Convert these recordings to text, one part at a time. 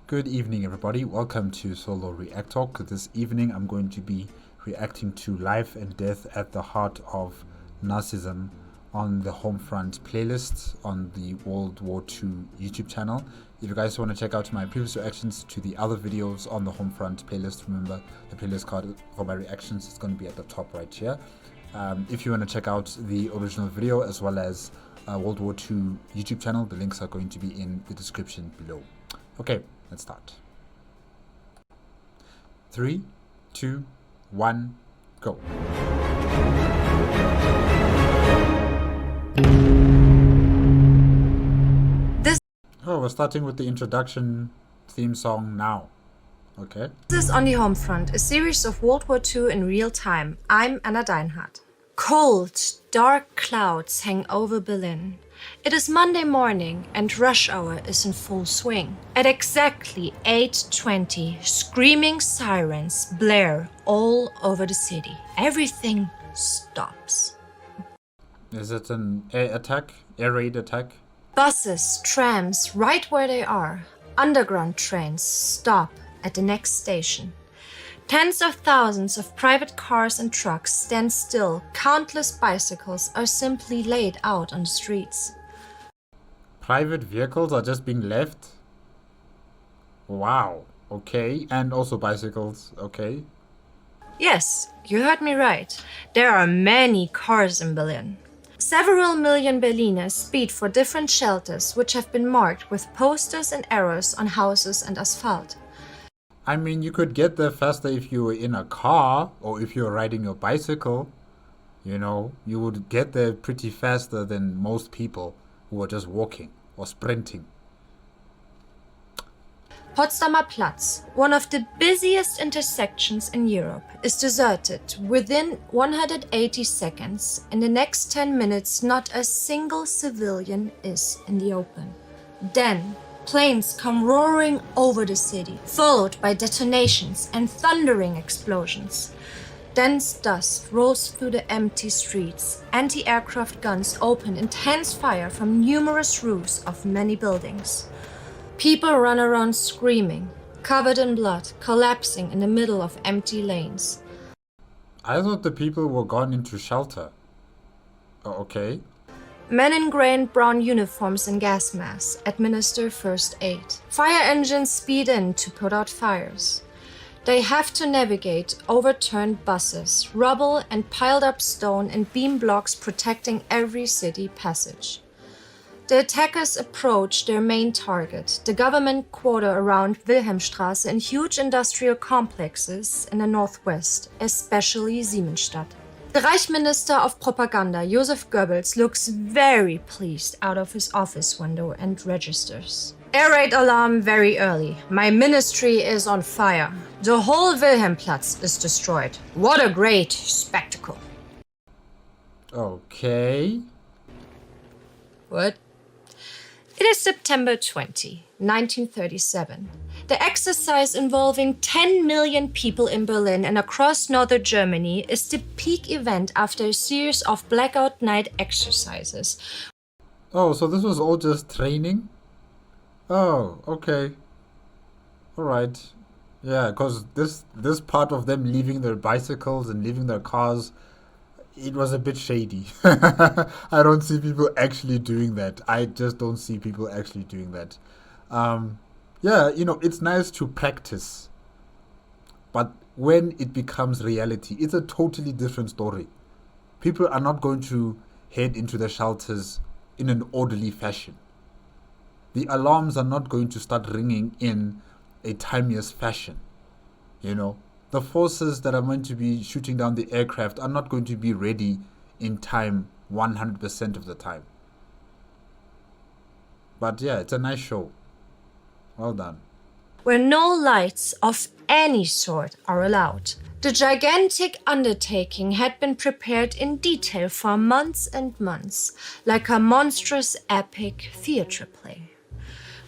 Good evening, everybody. Welcome to Solo ReacTalk. This evening, I'm going to be reacting to Life and Death at the Heart of Nazism on the Homefront playlist on the World War II YouTube channel. If you guys want to check out my previous reactions to the other videos on the Homefront playlist, remember the playlist card for my reactions is going to be at the top right here. If you want to check out the original video as well as World War II YouTube channel, the links are going to be in the description below. Okay, let's start. 3, 2, 1, go. We're starting with the introduction theme song now. Okay. This is On the Homefront, a series of World War II in real time. I'm Anna Deinhardt. Cold, dark clouds hang over Berlin. It is Monday morning and rush hour is in full swing. At exactly 8:20, screaming sirens blare all over the city. Everything stops. Is it an air raid attack? Buses, trams, right where they are. Underground trains stop at the next station. Tens of thousands of private cars and trucks stand still. Countless bicycles are simply laid out on the streets. Private vehicles are just being left? Wow. Okay. And also bicycles. Okay. Yes, you heard me right. There are many cars in Berlin. Several million Berliners speed for different shelters which have been marked with posters and arrows on houses and asphalt. I mean, you could get there faster if you were in a car or if you were riding your bicycle. You know, you would get there pretty faster than most people who are just walking or sprinting. Potsdamer Platz, one of the busiest intersections in Europe, is deserted within 180 seconds. In the next 10 minutes, not a single civilian is in the open. Then, planes come roaring over the city, followed by detonations and thundering explosions. Dense dust rolls through the empty streets. Anti-aircraft guns open intense fire from numerous roofs of many buildings. People run around screaming, covered in blood, collapsing in the middle of empty lanes. I thought the people were gone into shelter. Oh, okay. Men in grey and brown uniforms and gas masks administer first aid. Fire engines speed in to put out fires. They have to navigate overturned buses, rubble and piled up stone and beam blocks protecting every city passage. The attackers approach their main target, the government quarter around Wilhelmstraße and huge industrial complexes in the northwest, especially Siemensstadt. The Reich Minister of Propaganda, Joseph Goebbels, looks very pleased out of his office window and registers. Air raid alarm very early. My ministry is on fire. The whole Wilhelmplatz is destroyed. What a great spectacle. Okay. What? It is September 20, 1937. The exercise involving 10 million people in Berlin and across northern Germany is the peak event after a series of blackout night exercises. Oh, so this was all just training? Oh, okay. Alright. Yeah, because this part of them leaving their bicycles and leaving their cars, it was a bit shady. I don't see people actually doing that. I just don't see people actually doing that. Yeah, you know, it's nice to practice. But when it becomes reality, it's a totally different story. People are not going to head into the shelters in an orderly fashion. The alarms are not going to start ringing in a timeless fashion. You know, the forces that are meant to be shooting down the aircraft are not going to be ready in time 100% of the time. But yeah, it's a nice show. Well done. Where no lights of any sort are allowed. The gigantic undertaking had been prepared in detail for months and months, like a monstrous epic theatre play.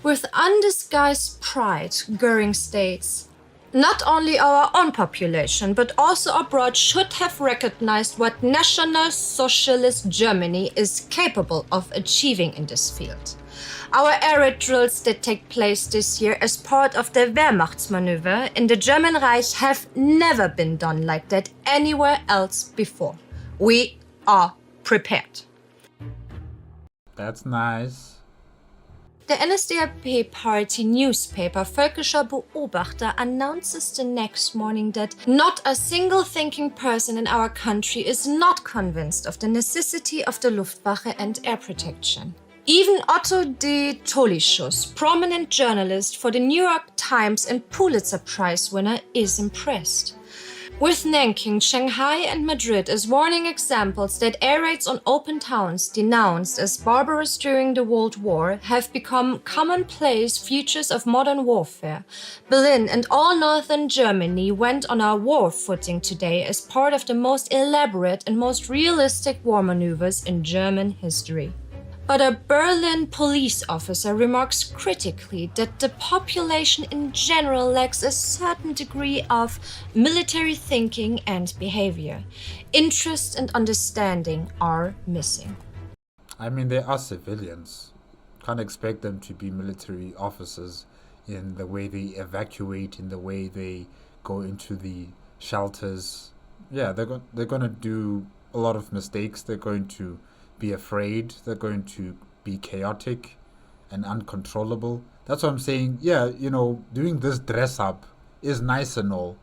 With undisguised pride, Göring states, "Not only our own population, but also abroad should have recognized what National Socialist Germany is capable of achieving in this field. Our air raid drills that take place this year as part of the Wehrmachtsmanöver in the German Reich have never been done like that anywhere else before. We are prepared. That's nice. The NSDAP party newspaper Völkischer Beobachter announces the next morning that not a single thinking person in our country is not convinced of the necessity of the Luftwaffe and air protection. Even Otto de Tolischus, prominent journalist for the New York Times and Pulitzer Prize winner, is impressed. With Nanking, Shanghai, and Madrid as warning examples that air raids on open towns, denounced as barbarous during the World War, have become commonplace features of modern warfare, Berlin and all northern Germany went on a war footing today as part of the most elaborate and most realistic war maneuvers in German history. But a Berlin police officer remarks critically that the population in general lacks a certain degree of military thinking and behavior. Interest and understanding are missing. I mean, they are civilians. Can't expect them to be military officers in the way they evacuate, in the way they go into the shelters. Yeah, they're going to do a lot of mistakes. They're going to be afraid. They're going to be chaotic and uncontrollable. That's what I'm saying. Yeah, doing this dress up is nice and all,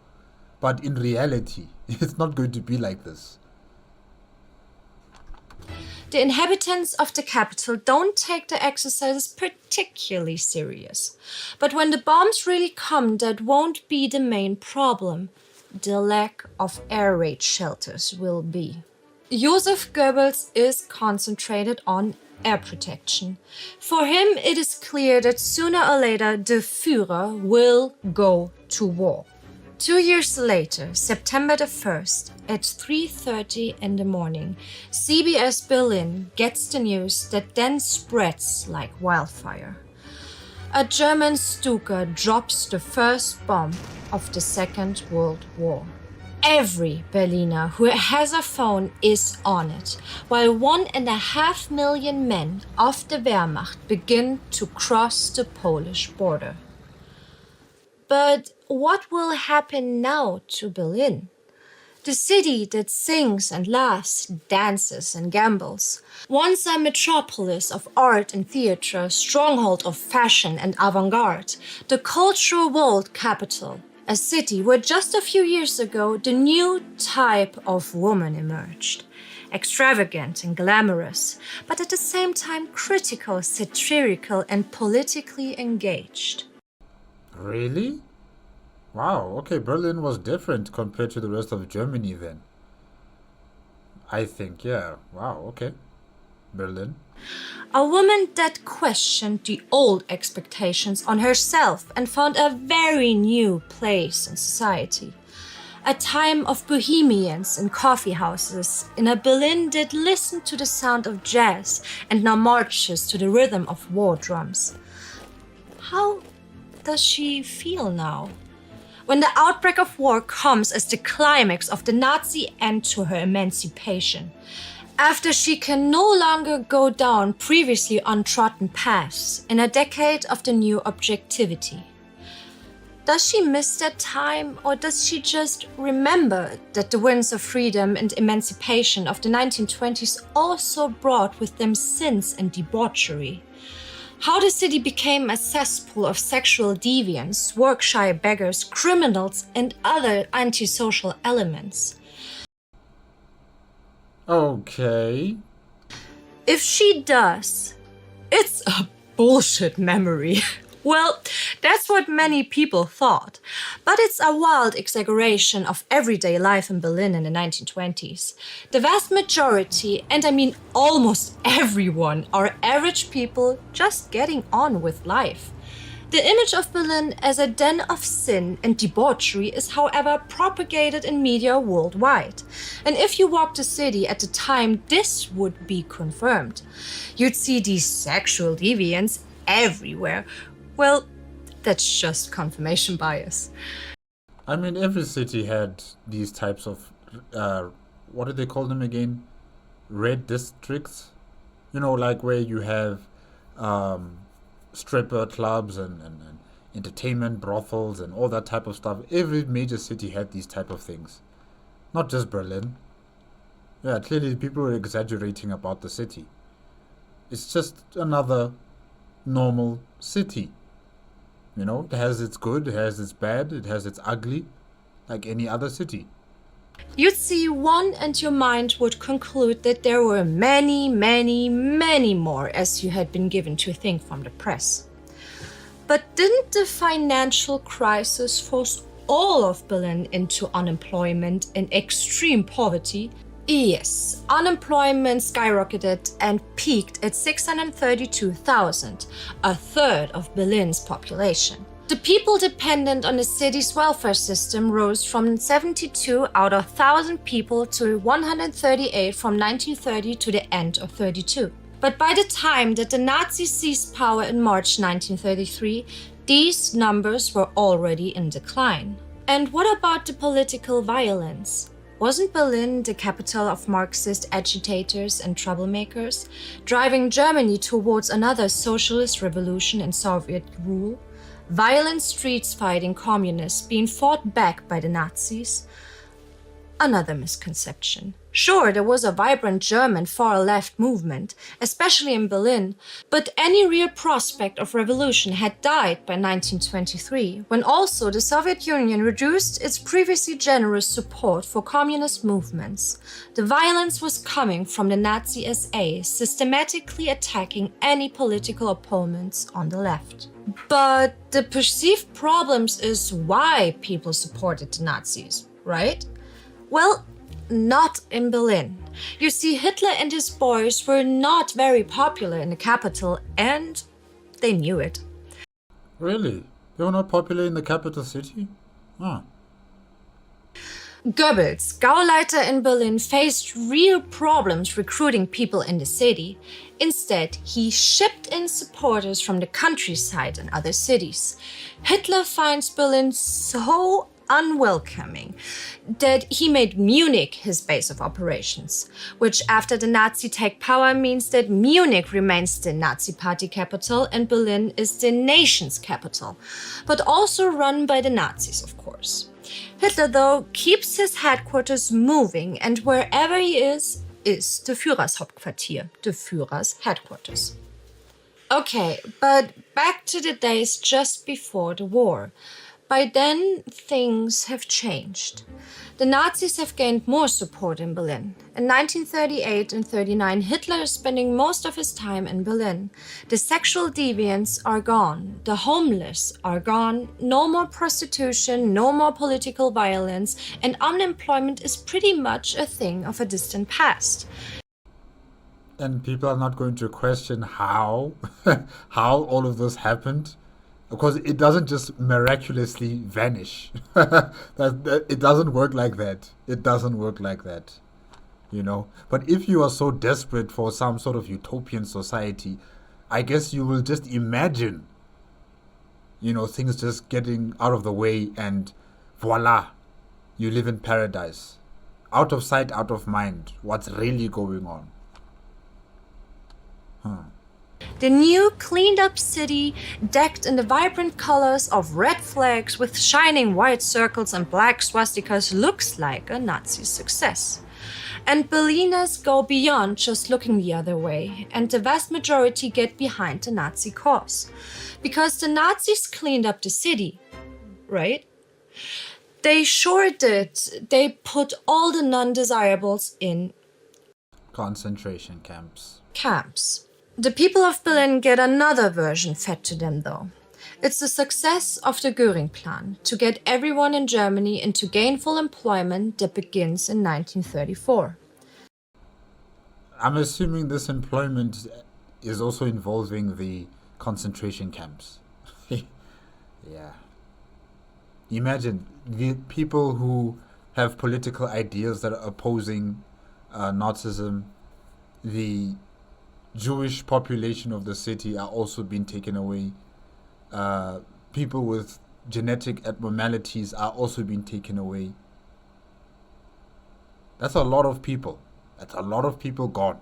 but in reality, it's not going to be like this. The inhabitants of the capital don't take the exercises particularly serious. But when the bombs really come, that won't be the main problem. The lack of air raid shelters will be. Joseph Goebbels is concentrated on air protection. For him, it is clear that sooner or later the Führer will go to war. 2 years later, September the 1st, at 3:30 in the morning, CBS Berlin gets the news that then spreads like wildfire. A German Stuka drops the first bomb of the Second World War. Every Berliner who has a phone is on it, while 1.5 million men of the Wehrmacht begin to cross the Polish border. But what will happen now to Berlin? The city that sings and laughs, dances and gambles. Once a metropolis of art and theatre, stronghold of fashion and avant-garde, the cultural world capital. A city where just a few years ago the new type of woman emerged. Extravagant and glamorous, but at the same time critical, satirical, and politically engaged. Really? Wow, okay, Berlin was different compared to the rest of Germany then. I think, yeah. Wow, okay. Berlin. A woman that questioned the old expectations on herself and found a very new place in society. A time of bohemians and coffee houses in a Berlin that listened to the sound of jazz and now marches to the rhythm of war drums. How does she feel now? When the outbreak of war comes as the climax of the Nazi end to her emancipation, after she can no longer go down previously untrodden paths in a decade of the new objectivity. Does she miss that time, or does she just remember that the winds of freedom and emancipation of the 1920s also brought with them sins and debauchery? How the city became a cesspool of sexual deviants, work-shy beggars, criminals, and other antisocial elements? Okay. If she does, it's a bullshit memory. Well, that's what many people thought. But it's a wild exaggeration of everyday life in Berlin in the 1920s. The vast majority, and I mean almost everyone, are average people just getting on with life. The image of Berlin as a den of sin and debauchery is, however, propagated in media worldwide. And if you walked the city at the time, this would be confirmed. You'd see these sexual deviants everywhere. Well, that's just confirmation bias. I mean, every city had these types of, what do they call them again? Red districts? Like where you have stripper clubs and entertainment brothels and all that type of stuff. Every major city had these type of things, not just Berlin. Yeah, clearly people were exaggerating about the city. It's just another normal city. It has its good, it has its bad, it has its ugly, like any other city. You'd see one and your mind would conclude that there were many, many, many more as you had been given to think from the press. But didn't the financial crisis force all of Berlin into unemployment and extreme poverty? Yes, unemployment skyrocketed and peaked at 632,000, a third of Berlin's population. The people dependent on the city's welfare system rose from 72 out of 1,000 people to 138 from 1930 to the end of 32. But by the time that the Nazis seized power in March 1933, these numbers were already in decline. And what about the political violence? Wasn't Berlin the capital of Marxist agitators and troublemakers, driving Germany towards another socialist revolution and Soviet rule? Violent streets fighting communists being fought back by the Nazis? Another misconception. Sure, there was a vibrant German far-left movement, especially in Berlin, but any real prospect of revolution had died by 1923, when also the Soviet Union reduced its previously generous support for communist movements. The violence was coming from the Nazi SA, systematically attacking any political opponents on the left. But the perceived problems is why people supported the Nazis, right? Well, not in Berlin. You see, Hitler and his boys were not very popular in the capital, and they knew it. Really? They were not popular in the capital city? Ah. Goebbels, Gauleiter in Berlin, faced real problems recruiting people in the city. Instead, he shipped in supporters from the countryside and other cities. Hitler finds Berlin so unwelcoming that he made Munich his base of operations, which after the Nazi take power means that Munich remains the Nazi party capital and Berlin is the nation's capital, but also run by the Nazis, of course. Hitler, though, keeps his headquarters moving, and wherever he is the Führers Hauptquartier, the Führer's headquarters. Okay, but back to the days just before the war. By then, things have changed. The Nazis have gained more support in Berlin. In 1938 and 39, Hitler is spending most of his time in Berlin. The sexual deviants are gone. The homeless are gone. No more prostitution, no more political violence, and unemployment is pretty much a thing of a distant past. And people are not going to question how, how all of this happened. Because it doesn't just miraculously vanish. It doesn't work like that. It doesn't work like that. But if you are so desperate for some sort of utopian society, I guess you will just imagine, things just getting out of the way and voila, you live in paradise. Out of sight, out of mind. What's really going on? The new, cleaned-up city, decked in the vibrant colors of red flags with shining white circles and black swastikas, looks like a Nazi success. And Berliners go beyond just looking the other way, and the vast majority get behind the Nazi cause. Because the Nazis cleaned up the city, right? They sure did. They put all the non-desirables in concentration camps. The people of Berlin get another version fed to them, though. It's the success of the Göring Plan to get everyone in Germany into gainful employment that begins in 1934. I'm assuming this employment is also involving the concentration camps. Yeah. Imagine the people who have political ideas that are opposing Nazism, the Jewish population of the city are also being taken away. People with genetic abnormalities are also being taken away. That's a lot of people. That's a lot of people gone.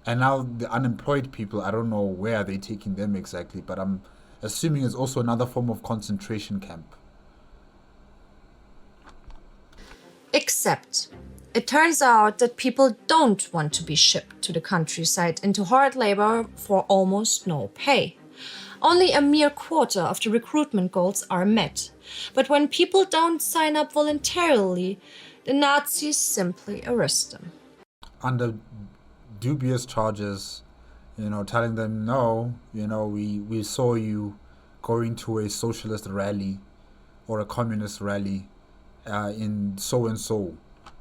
And now the unemployed people, I don't know where they're taking them exactly, but I'm assuming it's also another form of concentration camp. Except, it turns out that people don't want to be shipped to the countryside into hard labor for almost no pay. Only a mere quarter of the recruitment goals are met. But when people don't sign up voluntarily, the Nazis simply arrest them. Under dubious charges, telling them, no, we saw you going to a socialist rally or a communist rally in so and so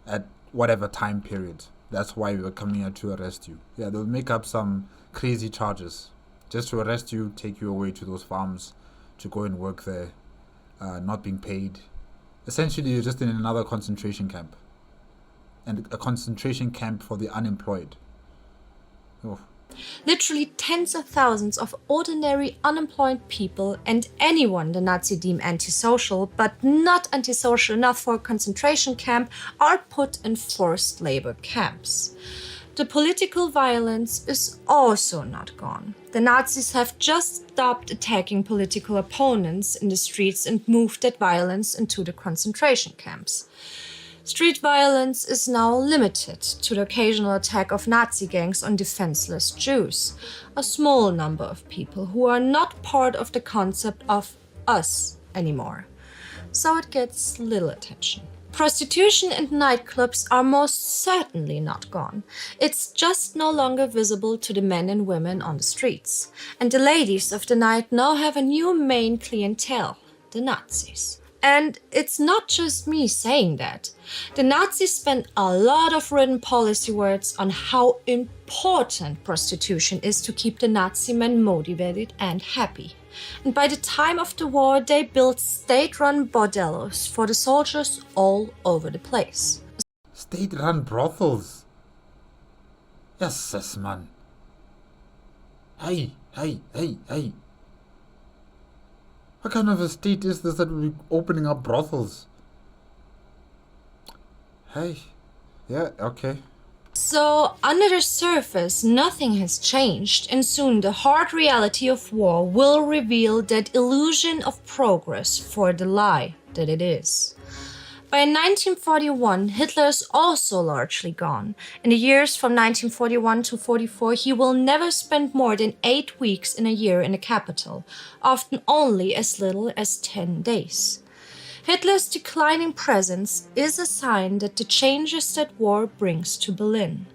at whatever time period. That's why we were coming here to arrest you. Yeah, they'll make up some crazy charges just to arrest you, take you away to those farms to go and work there, not being paid. Essentially, you're just in another concentration camp. And a concentration camp for the unemployed. Oh. Literally tens of thousands of ordinary unemployed people and anyone the Nazi deem antisocial, but not antisocial enough for a concentration camp, are put in forced labor camps. The political violence is also not gone. The Nazis have just stopped attacking political opponents in the streets and moved that violence into the concentration camps. Street violence is now limited to the occasional attack of Nazi gangs on defenseless Jews, a small number of people who are not part of the concept of us anymore. So it gets little attention. Prostitution and nightclubs are most certainly not gone. It's just no longer visible to the men and women on the streets. And the ladies of the night now have a new main clientele, the Nazis. And it's not just me saying that. The Nazis spent a lot of written policy words on how important prostitution is to keep the Nazi men motivated and happy. And by the time of the war, they built state-run bordellos for the soldiers all over the place. State-run brothels? Yes, man. Hey. What kind of a state is this that will be opening up brothels? Hey. Yeah, okay. So, under the surface, nothing has changed, and soon the hard reality of war will reveal that illusion of progress for the lie that it is. By 1941, Hitler is also largely gone. In the years from 1941 to 44, he will never spend more than 8 weeks in a year in the capital, often only as little as 10 days. Hitler's declining presence is a sign that the changes that war brings to Berlin.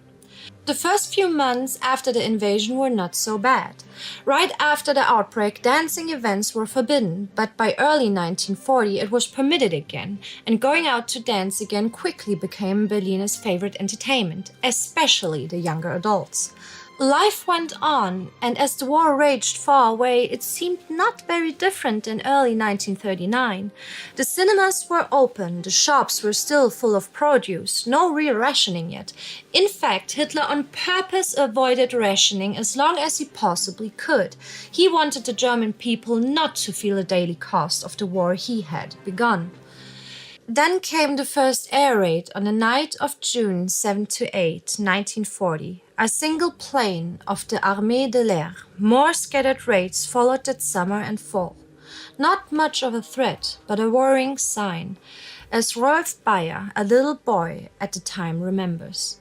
The first few months after the invasion were not so bad. Right after the outbreak, dancing events were forbidden, but by early 1940 it was permitted again, and going out to dance again quickly became Berliners' favorite entertainment, especially the younger adults. Life went on, and as the war raged far away, it seemed not very different than early 1939. The cinemas were open, the shops were still full of produce, no real rationing yet. In fact, Hitler on purpose avoided rationing as long as he possibly could. He wanted the German people not to feel the daily cost of the war he had begun. Then came the first air raid on the night of June 7 to 8, 1940. A single plane of the Armée de l'Air. More scattered raids followed that summer and fall. Not much of a threat, but a worrying sign, as Rolf Bayer, a little boy at the time, remembers.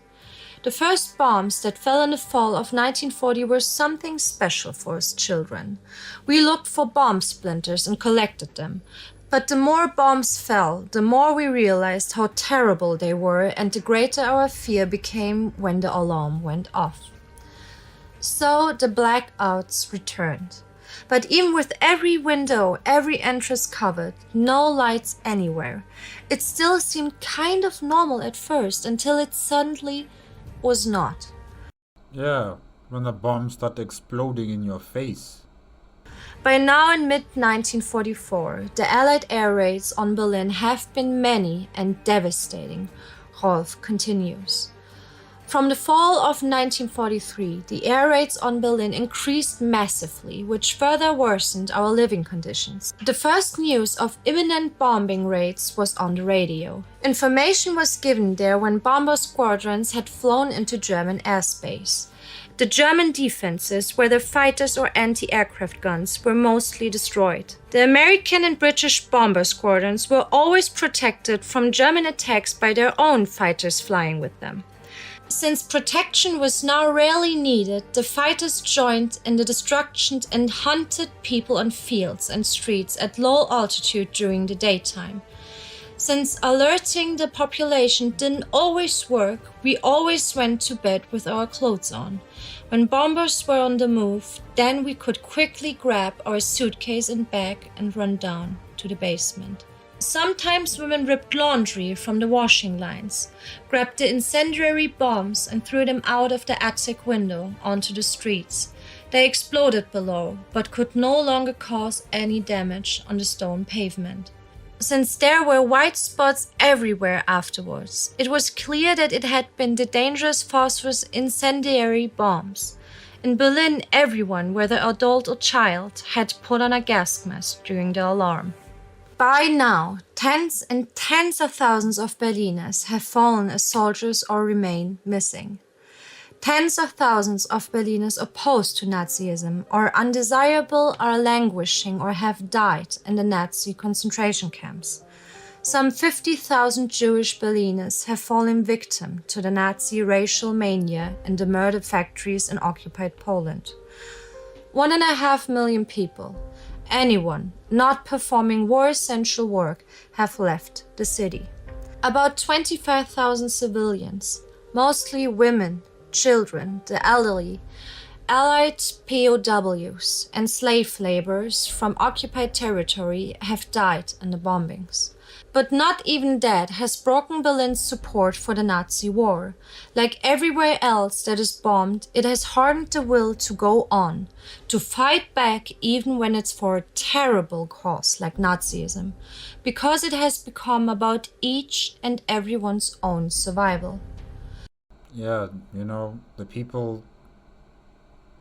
The first bombs that fell in the fall of 1940 were something special for us children. We looked for bomb splinters and collected them. But the more bombs fell, the more we realized how terrible they were, and the greater our fear became when the alarm went off. So the blackouts returned. But even with every window, every entrance covered, no lights anywhere, it still seemed kind of normal at first until it suddenly was not. Yeah, when the bombs start exploding in your face. By now in mid-1944, the Allied air raids on Berlin have been many and devastating, Rolf continues. From the fall of 1943, the air raids on Berlin increased massively, which further worsened our living conditions. The first news of imminent bombing raids was on the radio. Information was given there when bomber squadrons had flown into German airspace. The German defenses, whether fighters or anti-aircraft guns, were mostly destroyed. The American and British bomber squadrons were always protected from German attacks by their own fighters flying with them. Since protection was now rarely needed, the fighters joined in the destruction and hunted people on fields and streets at low altitude during the daytime. Since alerting the population didn't always work, we always went to bed with our clothes on. When bombers were on the move, then we could quickly grab our suitcase and bag and run down to the basement. Sometimes women ripped laundry from the washing lines, grabbed the incendiary bombs and threw them out of the attic window onto the streets. They exploded below, but could no longer cause any damage on the stone pavement. Since there were white spots everywhere afterwards, it was clear that it had been the dangerous phosphorus incendiary bombs. In Berlin, everyone, whether adult or child, had put on a gas mask during the alarm. By now, tens and tens of thousands of Berliners have fallen as soldiers or remain missing. Tens of thousands of Berliners opposed to Nazism or undesirable are languishing or have died in the Nazi concentration camps. Some 50,000 Jewish Berliners have fallen victim to the Nazi racial mania in the murder factories in occupied Poland. 1.5 million people, anyone not performing war-essential work, have left the city. About 25,000 civilians, mostly women, children, the elderly, Allied POWs, and slave laborers from occupied territory have died in the bombings. But not even that has broken Berlin's support for the Nazi war. Like everywhere else that is bombed, it has hardened the will to go on, to fight back even when it's for a terrible cause like Nazism, because it has become about each and everyone's own survival. Yeah, the people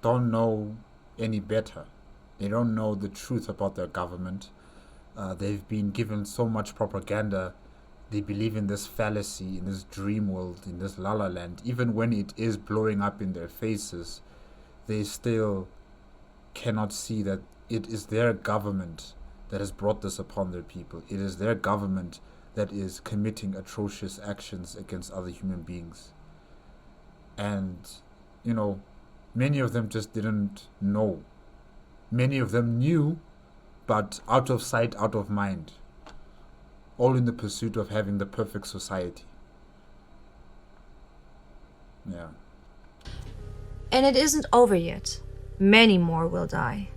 don't know any better. They don't know the truth about their government. They've been given so much propaganda. They believe in this fallacy, in this dream world, in this la la land. Even when it is blowing up in their faces, they still cannot see that it is their government that has brought this upon their people. It is their government that is committing atrocious actions against other human beings. And, many of them just didn't know. Many of them knew, but out of sight, out of mind. All in the pursuit of having the perfect society. Yeah. And it isn't over yet. Many more will die.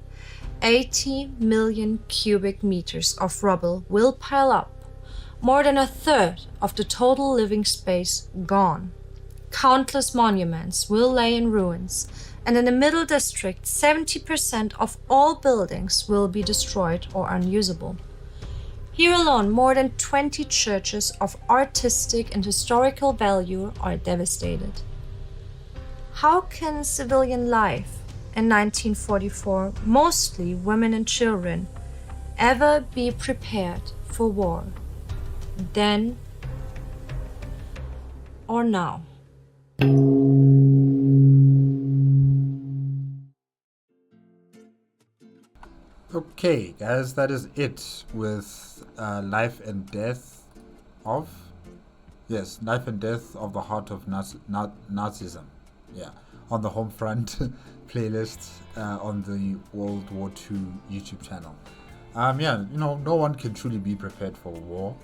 80 million cubic meters of rubble will pile up. More than a third of the total living space gone. Countless monuments will lay in ruins, and in the Middle District, 70% of all buildings will be destroyed or unusable. Here alone, more than 20 churches of artistic and historical value are devastated. How can civilian life in 1944, mostly women and children, ever be prepared for war? Then or now? Okay, guys, that is it with Life and Death of... Yes, Life and Death of the Heart of Nazism. Yeah, on the Homefront playlist on the World War II YouTube channel. No one can truly be prepared for war.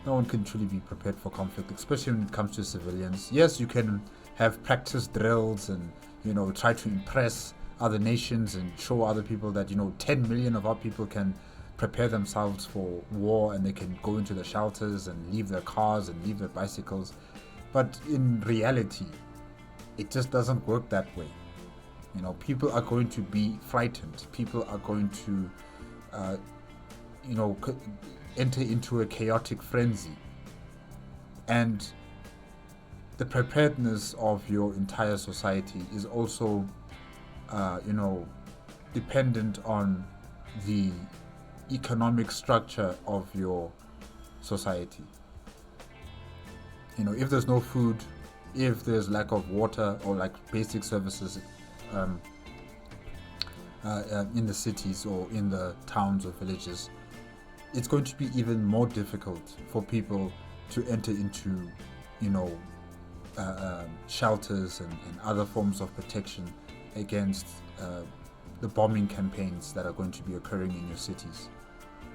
No one can truly be prepared for conflict, especially when it comes to civilians. Yes, you can have practice drills and, try to impress other nations and show other people that, 10 million of our people can prepare themselves for war and they can go into the shelters and leave their cars and leave their bicycles. But in reality, it just doesn't work that way. People are going to be frightened. People are going to, enter into a chaotic frenzy. And the preparedness of your entire society is also, dependent on the economic structure of your society. If there's no food, if there's lack of water or like basic services um, in the cities or in the towns or villages, it's going to be even more difficult for people to enter into, you know, shelters and other forms of protection against the bombing campaigns that are going to be occurring in your cities.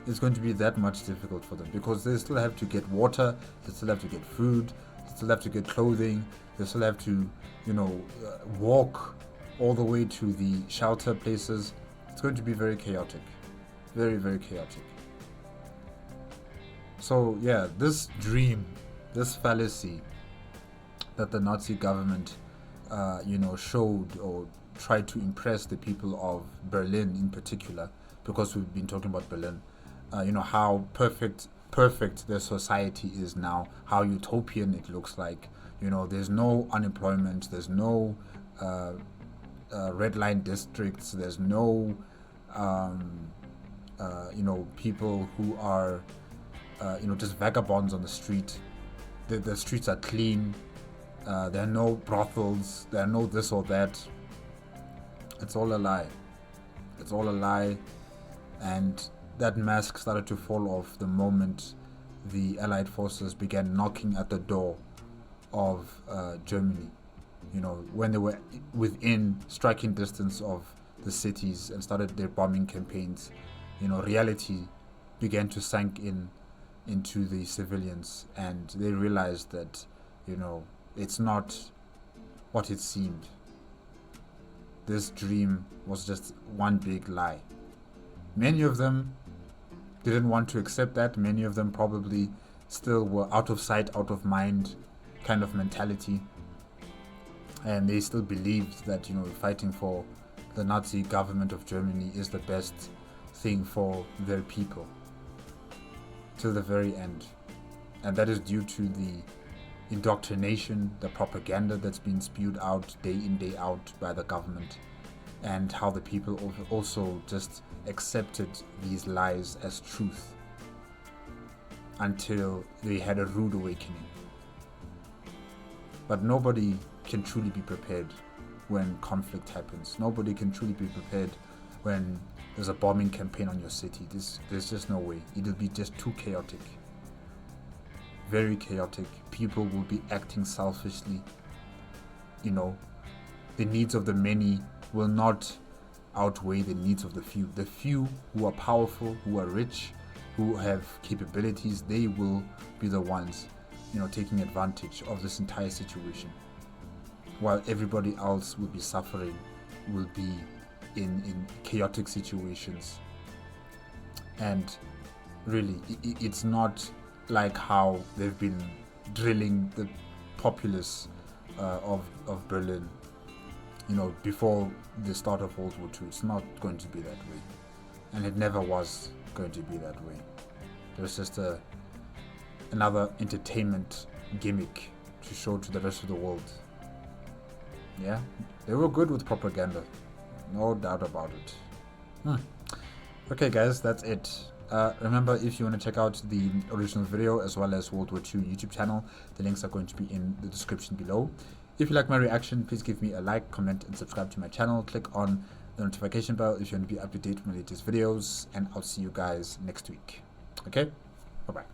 It's going to be that much difficult for them because they still have to get water, they still have to get food, they still have to get clothing, they still have to, you know, walk all the way to the shelter places. It's going to be very chaotic, very, very chaotic. So yeah, this dream, this fallacy that the Nazi government, you know, showed or tried to impress the people of Berlin in particular, because we've been talking about Berlin, you know, how perfect their society is now, how utopian it looks like. You know, there's no unemployment, there's no red line districts, there's no, you know, people who are, you know, just vagabonds on the street. The streets are clean. There are no brothels. There are no this or that. It's all a lie. It's all a lie. And that mask started to fall off the moment the Allied forces began knocking at the door of Germany. You know, when they were within striking distance of the cities and started their bombing campaigns, you know, reality began to sink into the civilians, and they realized that, you know, it's not what it seemed. This dream was just one big lie. Many of them didn't want to accept that. Many of them probably still were out of sight, out of mind kind of mentality. And they still believed that, you know, fighting for the Nazi government of Germany is the best thing for their people till the very end. And that is due to the indoctrination, the propaganda that's been spewed out day in, day out by the government, and how the people also just accepted these lies as truth until they had a rude awakening. But nobody can truly be prepared when conflict happens. Nobody can truly be prepared when there's a bombing campaign on your city. There's just no way. It'll be just too chaotic. Very chaotic. People will be acting selfishly. You know, the needs of the many will not outweigh the needs of the few. The few who are powerful, who are rich, who have capabilities, they will be the ones, you know, taking advantage of this entire situation, while everybody else will be suffering, will be in chaotic situations. And really, it's not like how they've been drilling the populace of Berlin, you know, before the start of World War II. It's not going to be that way, and it never was going to be that way. It was just another entertainment gimmick to show to the rest of the world. Yeah, they were good with propaganda, no doubt about it. Okay guys, that's it. Remember, if you want to check out the original video as well as World War II YouTube channel, the links are going to be in the description below. If you like my reaction, please give me a like, comment and subscribe to my channel. Click on the notification bell if you want to be up to date with my latest videos, and I'll see you guys next week. Okay, bye bye.